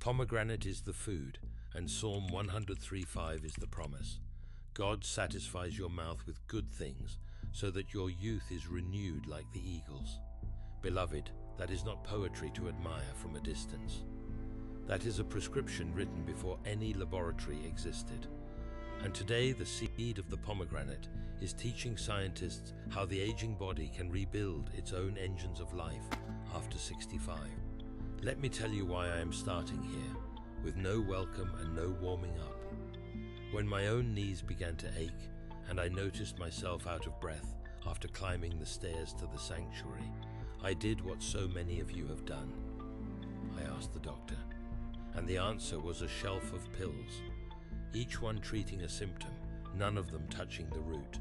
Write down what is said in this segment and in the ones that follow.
Pomegranate is the food, and Psalm 103:5 is the promise. God satisfies your mouth with good things, so that your youth is renewed like the eagles. Beloved, that is not poetry to admire from a distance. That is a prescription written before any laboratory existed. And today the seed of the pomegranate is teaching scientists how the aging body can rebuild its own engines of life after 65. Let me tell you why I am starting here, with no welcome and no warming up. When my own knees began to ache, and I noticed myself out of breath after climbing the stairs to the sanctuary, I did what so many of you have done. I asked the doctor, and the answer was a shelf of pills, each one treating a symptom, none of them touching the root.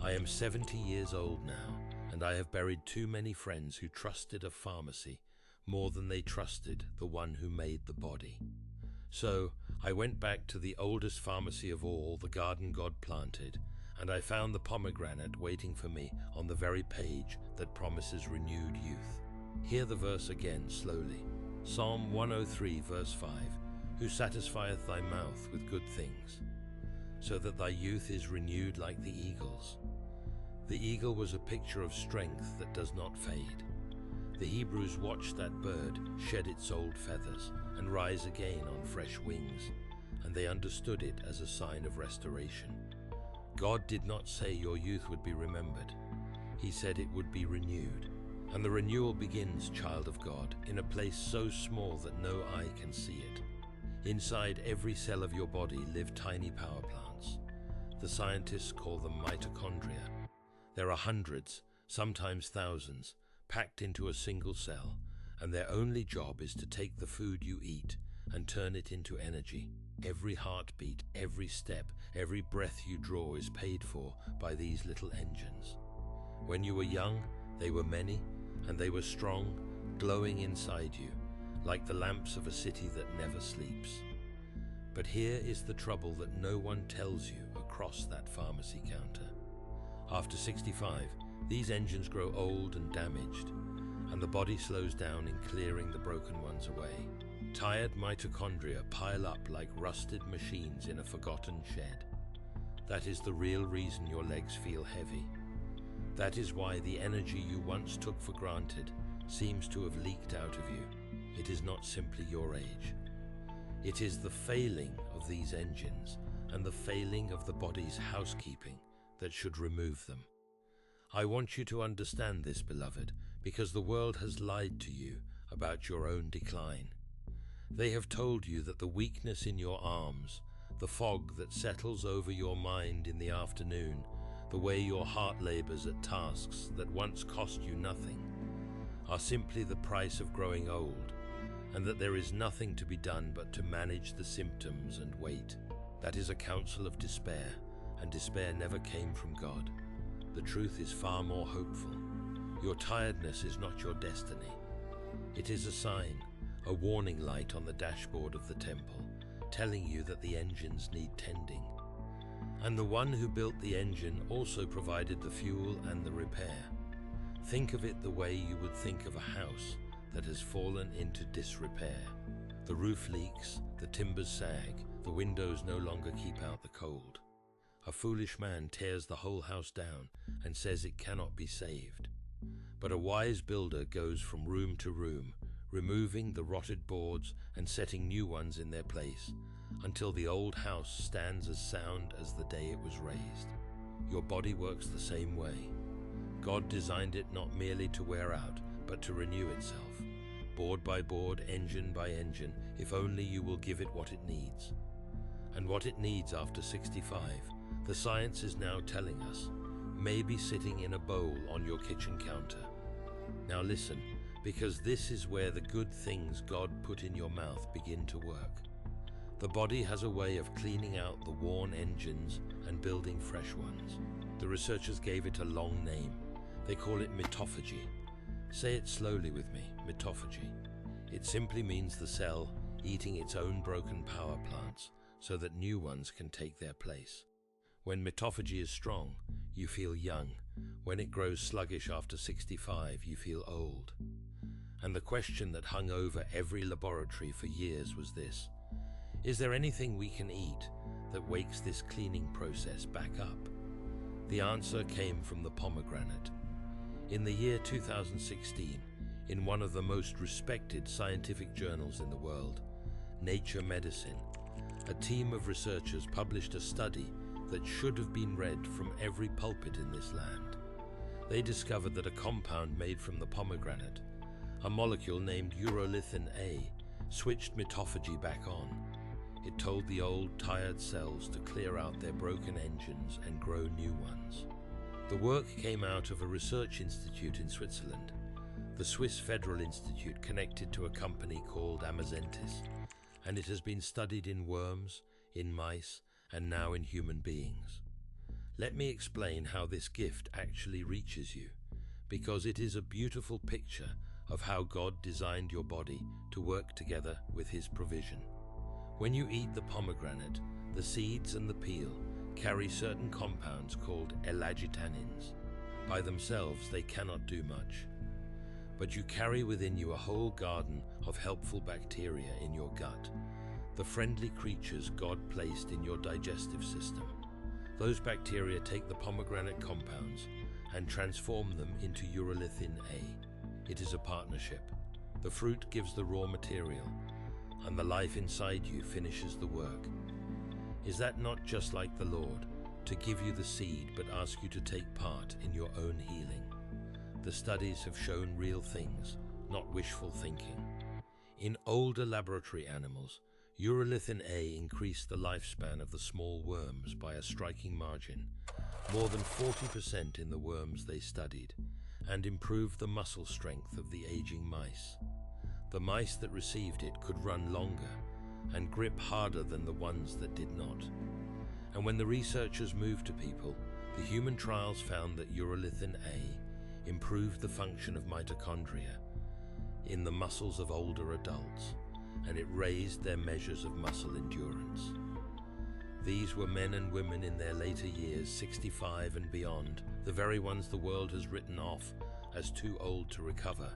I am 70 years old now, and I have buried too many friends who trusted a pharmacy more than they trusted the one who made the body. So I went back to the oldest pharmacy of all, the garden God planted, and I found the pomegranate waiting for me on the very page that promises renewed youth. Hear the verse again slowly. Psalm 103 verse 5, who satisfieth thy mouth with good things, so that thy youth is renewed like the eagles. The eagle was a picture of strength that does not fade. The Hebrews watched that bird shed its old feathers and rise again on fresh wings, and they understood it as a sign of restoration. God did not say your youth would be remembered. He said it would be renewed. And the renewal begins, child of God, in a place so small that no eye can see it. Inside every cell of your body live tiny power plants. The scientists call them mitochondria. There are hundreds, sometimes thousands, packed into a single cell, and their only job is to take the food you eat and turn it into energy. Every heartbeat, every step, every breath you draw is paid for by these little engines. When you were young, they were many, and they were strong, glowing inside you, like the lamps of a city that never sleeps. But here is the trouble that no one tells you across that pharmacy counter. After 65, these engines grow old and damaged, and the body slows down in clearing the broken ones away. Tired mitochondria pile up like rusted machines in a forgotten shed. That is the real reason your legs feel heavy. That is why the energy you once took for granted seems to have leaked out of you. It is not simply your age. It is the failing of these engines and the failing of the body's housekeeping that should remove them. I want you to understand this, beloved, because the world has lied to you about your own decline. They have told you that the weakness in your arms, the fog that settles over your mind in the afternoon, the way your heart labors at tasks that once cost you nothing, are simply the price of growing old, and that there is nothing to be done but to manage the symptoms and wait. That is a counsel of despair, and despair never came from God. The truth is far more hopeful. Your tiredness is not your destiny. It is a sign, a warning light on the dashboard of the temple, telling you that the engines need tending. And the one who built the engine also provided the fuel and the repair. Think of it the way you would think of a house that has fallen into disrepair. The roof leaks, the timbers sag, the windows no longer keep out the cold. A foolish man tears the whole house down and says it cannot be saved. But a wise builder goes from room to room, removing the rotted boards and setting new ones in their place, until the old house stands as sound as the day it was raised. Your body works the same way. God designed it not merely to wear out, but to renew itself, board by board, engine by engine, if only you will give it what it needs. And what it needs after 65, the science is now telling us, may be sitting in a bowl on your kitchen counter. Now listen, because this is where the good things God put in your mouth begin to work. The body has a way of cleaning out the worn engines and building fresh ones. The researchers gave it a long name. They call it mitophagy. Say it slowly with me, mitophagy. It simply means the cell eating its own broken power plants so that new ones can take their place. When mitophagy is strong, you feel young. When it grows sluggish after 65, you feel old. And the question that hung over every laboratory for years was this: is there anything we can eat that wakes this cleaning process back up? The answer came from the pomegranate. In the year 2016, in one of the most respected scientific journals in the world, Nature Medicine, a team of researchers published a study that should have been read from every pulpit in this land. They discovered that a compound made from the pomegranate, a molecule named urolithin A, switched mitophagy back on. It told the old, tired cells to clear out their broken engines and grow new ones. The work came out of a research institute in Switzerland, the Swiss Federal Institute, connected to a company called Amazentis, and it has been studied in worms, in mice, and now in human beings. Let me explain how this gift actually reaches you, because it is a beautiful picture of how God designed your body to work together with His provision. When you eat the pomegranate, the seeds and the peel carry certain compounds called elagitanins. By themselves, they cannot do much. But you carry within you a whole garden of helpful bacteria in your gut, the friendly creatures God placed in your digestive system. Those bacteria take the pomegranate compounds and transform them into urolithin A. It is a partnership. The fruit gives the raw material, and the life inside you finishes the work. Is that not just like the Lord, to give you the seed but ask you to take part in your own healing? The studies have shown real things, not wishful thinking. In older laboratory animals, urolithin A increased the lifespan of the small worms by a striking margin, more than 40% in the worms they studied, and improved the muscle strength of the aging mice. The mice that received it could run longer and grip harder than the ones that did not. And when the researchers moved to people, the human trials found that urolithin A improved the function of mitochondria in the muscles of older adults, and it raised their measures of muscle endurance. These were men and women in their later years, 65 and beyond, the very ones the world has written off as too old to recover,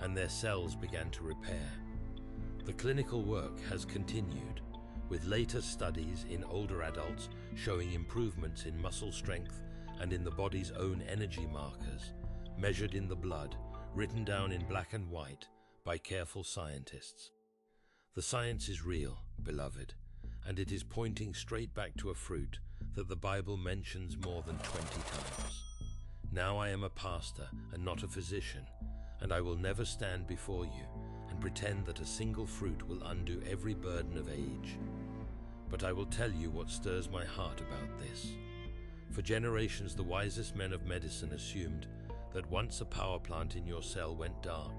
and their cells began to repair. The clinical work has continued, with later studies in older adults showing improvements in muscle strength and in the body's own energy markers, measured in the blood, written down in black and white by careful scientists. The science is real, beloved, and it is pointing straight back to a fruit that the Bible mentions more than 20 times. Now I am a pastor and not a physician, and I will never stand before you and pretend that a single fruit will undo every burden of age. But I will tell you what stirs my heart about this. For generations, the wisest men of medicine assumed that once a power plant in your cell went dark,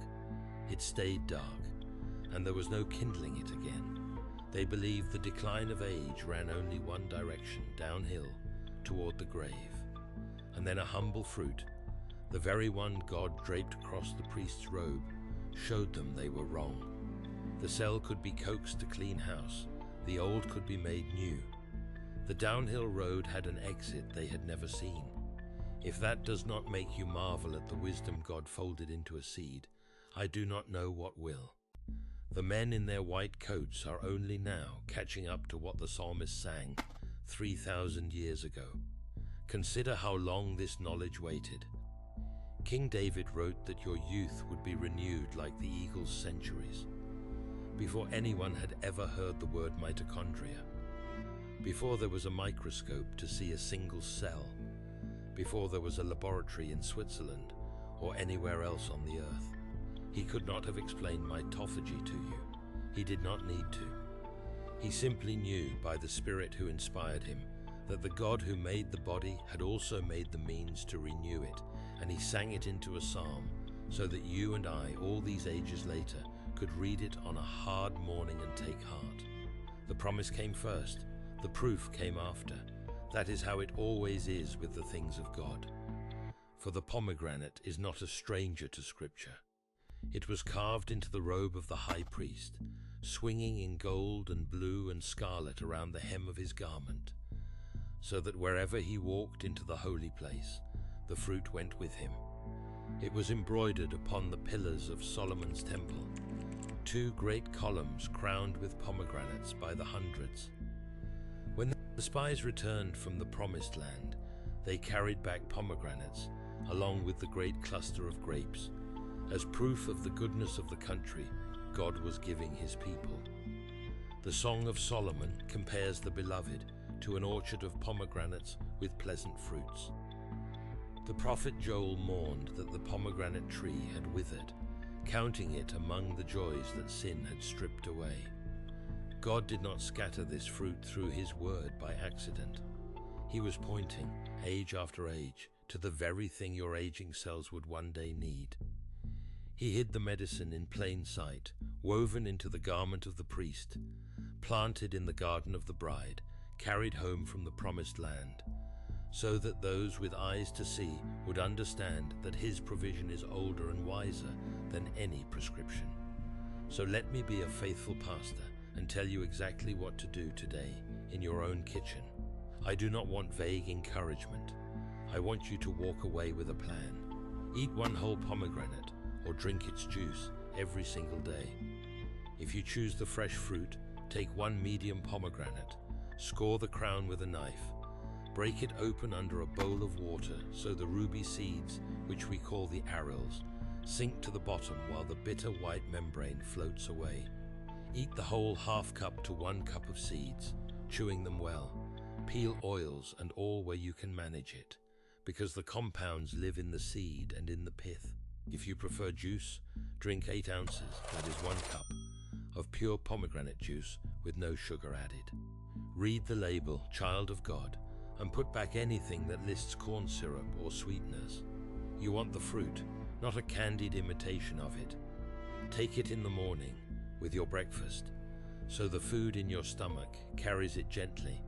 it stayed dark, and there was no kindling it again. They believed the decline of age ran only one direction, downhill, toward the grave. And then a humble fruit, the very one God draped across the priest's robe, showed them they were wrong. The cell could be coaxed to clean house, the old could be made new. The downhill road had an exit they had never seen. If that does not make you marvel at the wisdom God folded into a seed, I do not know what will. The men in their white coats are only now catching up to what the psalmist sang 3,000 years ago. Consider how long this knowledge waited. King David wrote that your youth would be renewed like the eagle's centuries. Before anyone had ever heard the word mitochondria, before there was a microscope to see a single cell, before there was a laboratory in Switzerland or anywhere else on the earth, he could not have explained mitophagy to you. He did not need to. He simply knew by the Spirit who inspired him that the God who made the body had also made the means to renew it, and he sang it into a psalm so that you and I, all these ages later, could read it on a hard morning and take heart. The promise came first, the proof came after. That is how it always is with the things of God. For the pomegranate is not a stranger to Scripture. It was carved into the robe of the high priest, swinging in gold and blue and scarlet around the hem of his garment, so that wherever he walked into the holy place, the fruit went with him. It was embroidered upon the pillars of Solomon's temple, 2 great columns crowned with pomegranates by the hundreds. When the spies returned from the promised land, they carried back pomegranates along with the great cluster of grapes, as proof of the goodness of the country God was giving his people. The Song of Solomon compares the beloved to an orchard of pomegranates with pleasant fruits. The prophet Joel mourned that the pomegranate tree had withered, counting it among the joys that sin had stripped away. God did not scatter this fruit through his word by accident. He was pointing, age after age, to the very thing your aging cells would one day need. He hid the medicine in plain sight, woven into the garment of the priest, planted in the garden of the bride, carried home from the promised land, so that those with eyes to see would understand that his provision is older and wiser than any prescription. So let me be a faithful pastor and tell you exactly what to do today in your own kitchen. I do not want vague encouragement. I want you to walk away with a plan. Eat 1 whole pomegranate or drink its juice every single day. If you choose the fresh fruit, take 1 medium pomegranate, score the crown with a knife, break it open under a bowl of water so the ruby seeds, which we call the arils, sink to the bottom while the bitter white membrane floats away. Eat the whole ½ cup to 1 cup of seeds, chewing them well. Peel oils and all where you can manage it, because the compounds live in the seed and in the pith. If you prefer juice, drink 8 ounces, that is 1 cup, of pure pomegranate juice with no sugar added. Read the label, Child of God, and put back anything that lists corn syrup or sweeteners. You want the fruit, not a candied imitation of it. Take it in the morning with your breakfast, so the food in your stomach carries it gently,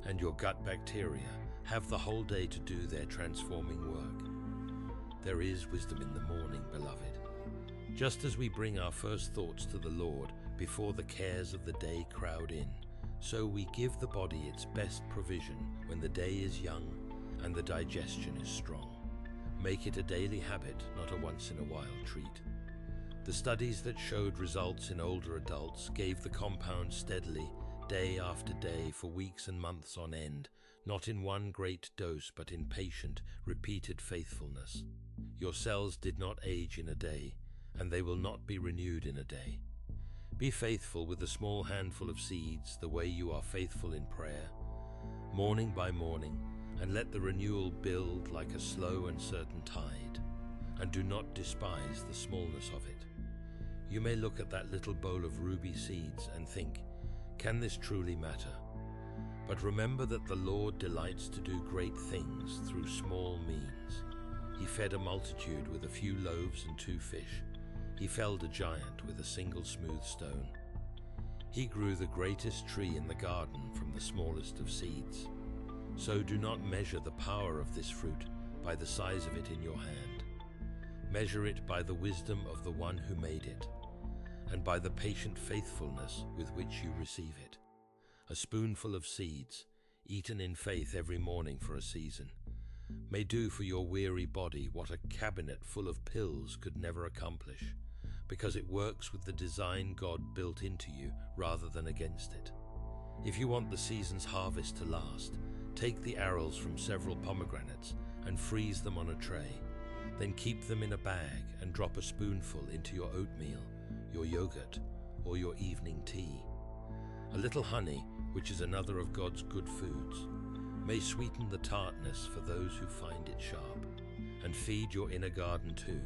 and your gut bacteria have the whole day to do their transforming work. There is wisdom in the morning, beloved. Just as we bring our first thoughts to the Lord before the cares of the day crowd in, so we give the body its best provision when the day is young and the digestion is strong. Make it a daily habit, not a once-in-a-while treat. The studies that showed results in older adults gave the compound steadily, day after day, for weeks and months on end, not in one great dose, but in patient, repeated faithfulness. Your cells did not age in a day, and they will not be renewed in a day. Be faithful with a small handful of seeds the way you are faithful in prayer, morning by morning, and let the renewal build like a slow and certain tide, and do not despise the smallness of it. You may look at that little bowl of ruby seeds and think, can this truly matter? But remember that the Lord delights to do great things through small means. He fed a multitude with a few loaves and 2 fish. He felled a giant with a single smooth stone. He grew the greatest tree in the garden from the smallest of seeds. So do not measure the power of this fruit by the size of it in your hand. Measure it by the wisdom of the one who made it, and by the patient faithfulness with which you receive it. A spoonful of seeds, eaten in faith every morning for a season, may do for your weary body what a cabinet full of pills could never accomplish, because it works with the design God built into you rather than against it. If you want the season's harvest to last, take the arils from several pomegranates and freeze them on a tray. Then keep them in a bag and drop a spoonful into your oatmeal, your yogurt, or your evening tea. A little honey, which is another of God's good foods, may sweeten the tartness for those who find it sharp, and feed your inner garden too.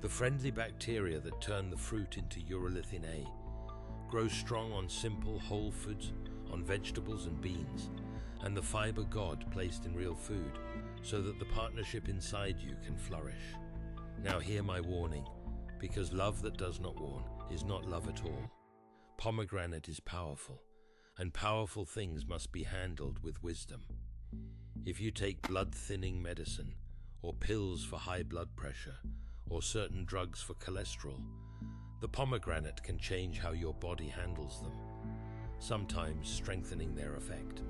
The friendly bacteria that turn the fruit into urolithin A grow strong on simple whole foods, on vegetables and beans, and the fiber God placed in real food, so that the partnership inside you can flourish. Now hear my warning, because love that does not warn is not love at all. Pomegranate is powerful, and powerful things must be handled with wisdom. If you take blood-thinning medicine, or pills for high blood pressure, or certain drugs for cholesterol, the pomegranate can change how your body handles them, sometimes strengthening their effect.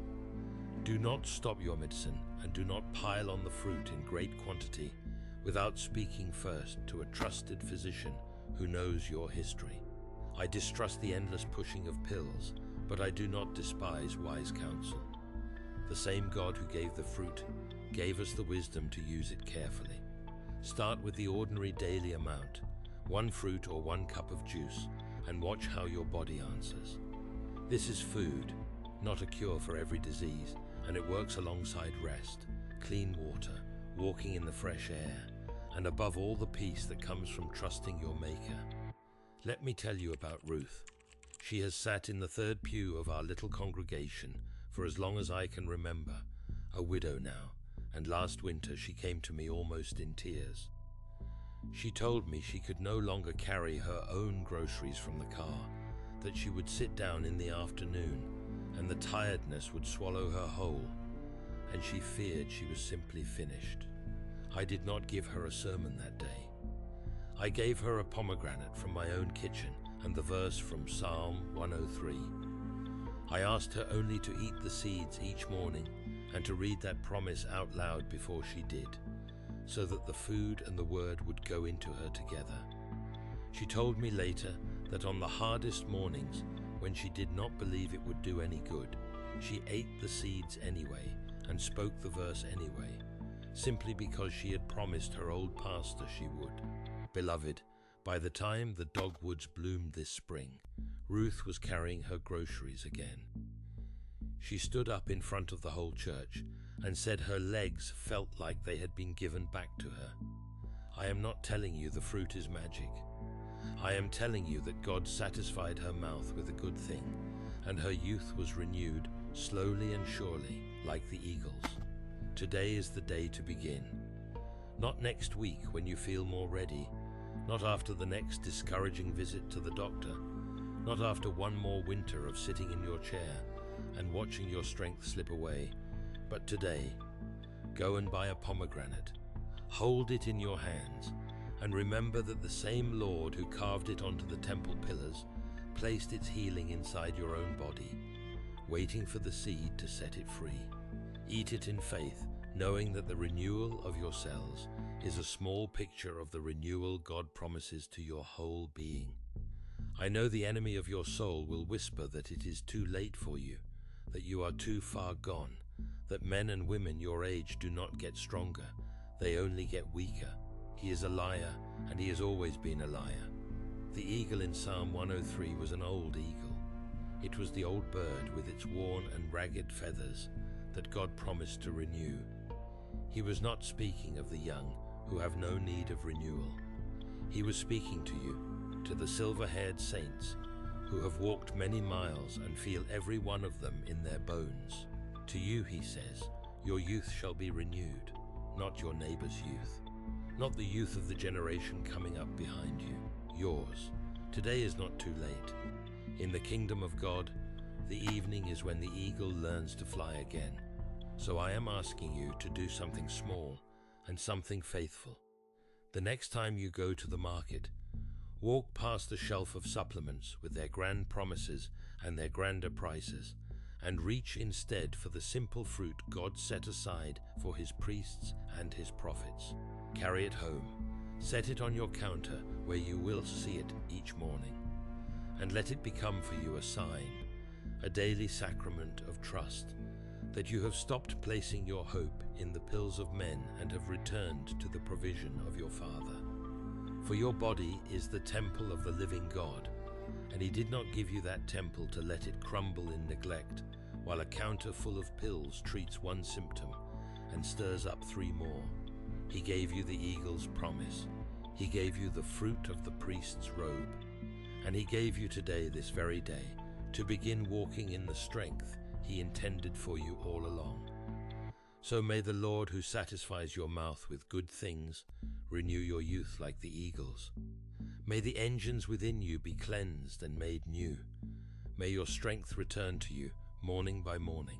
Do not stop your medicine, and do not pile on the fruit in great quantity without speaking first to a trusted physician who knows your history. I distrust the endless pushing of pills, but I do not despise wise counsel. The same God who gave the fruit gave us the wisdom to use it carefully. Start with the ordinary daily amount, 1 fruit or 1 cup of juice, and watch how your body answers. This is food, not a cure for every disease, and it works alongside rest, clean water, walking in the fresh air, and above all the peace that comes from trusting your Maker. Let me tell you about Ruth. She has sat in the 3rd pew of our little congregation for as long as I can remember, a widow now, and last winter she came to me almost in tears. She told me she could no longer carry her own groceries from the car, that she would sit down in the afternoon and the tiredness would swallow her whole, and she feared she was simply finished. I did not give her a sermon that day. I gave her a pomegranate from my own kitchen and the verse from Psalm 103. I asked her only to eat the seeds each morning and to read that promise out loud before she did, so that the food and the word would go into her together. She told me later that on the hardest mornings, when she did not believe it would do any good, she ate the seeds anyway and spoke the verse anyway, simply because she had promised her old pastor she would. Beloved, by the time the dogwoods bloomed this spring, Ruth was carrying her groceries again. She stood up in front of the whole church and said her legs felt like they had been given back to her. I am not telling you the fruit is magic. I am telling you that God satisfied her mouth with a good thing, and her youth was renewed slowly and surely, like the eagles. Today is the day to begin. Not next week when you feel more ready, not after the next discouraging visit to the doctor, not after one more winter of sitting in your chair and watching your strength slip away, but today. Go and buy a pomegranate, hold it in your hands, and remember that the same Lord who carved it onto the temple pillars placed its healing inside your own body, waiting for the seed to set it free. Eat it in faith, knowing that the renewal of your cells is a small picture of the renewal God promises to your whole being. I know the enemy of your soul will whisper that it is too late for you, that you are too far gone, that men and women your age do not get stronger, they only get weaker. He is a liar, and he has always been a liar. The eagle in Psalm 103 was an old eagle. It was the old bird with its worn and ragged feathers that God promised to renew. He was not speaking of the young who have no need of renewal. He was speaking to you, to the silver-haired saints who have walked many miles and feel every one of them in their bones. To you, he says, your youth shall be renewed, not your neighbor's youth, not the youth of the generation coming up behind you, yours. Today is not too late. In the kingdom of God, the evening is when the eagle learns to fly again. So I am asking you to do something small and something faithful. The next time you go to the market, walk past the shelf of supplements with their grand promises and their grander prices, and reach instead for the simple fruit God set aside for his priests and his prophets. Carry it home, set it on your counter where you will see it each morning, and let it become for you a sign, a daily sacrament of trust, that you have stopped placing your hope in the pills of men and have returned to the provision of your Father. For your body is the temple of the living God, and he did not give you that temple to let it crumble in neglect, while a counter full of pills treats one symptom and stirs up 3 more. He gave you the eagle's promise. He gave you the fruit of the priest's robe. And he gave you today, this very day, to begin walking in the strength he intended for you all along. So may the Lord, who satisfies your mouth with good things, renew your youth like the eagles. May the engines within you be cleansed and made new. May your strength return to you morning by morning,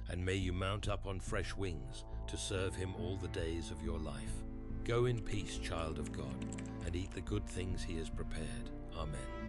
and may you mount up on fresh wings to serve him all the days of your life. Go in peace, child of God, and eat the good things he has prepared. Amen.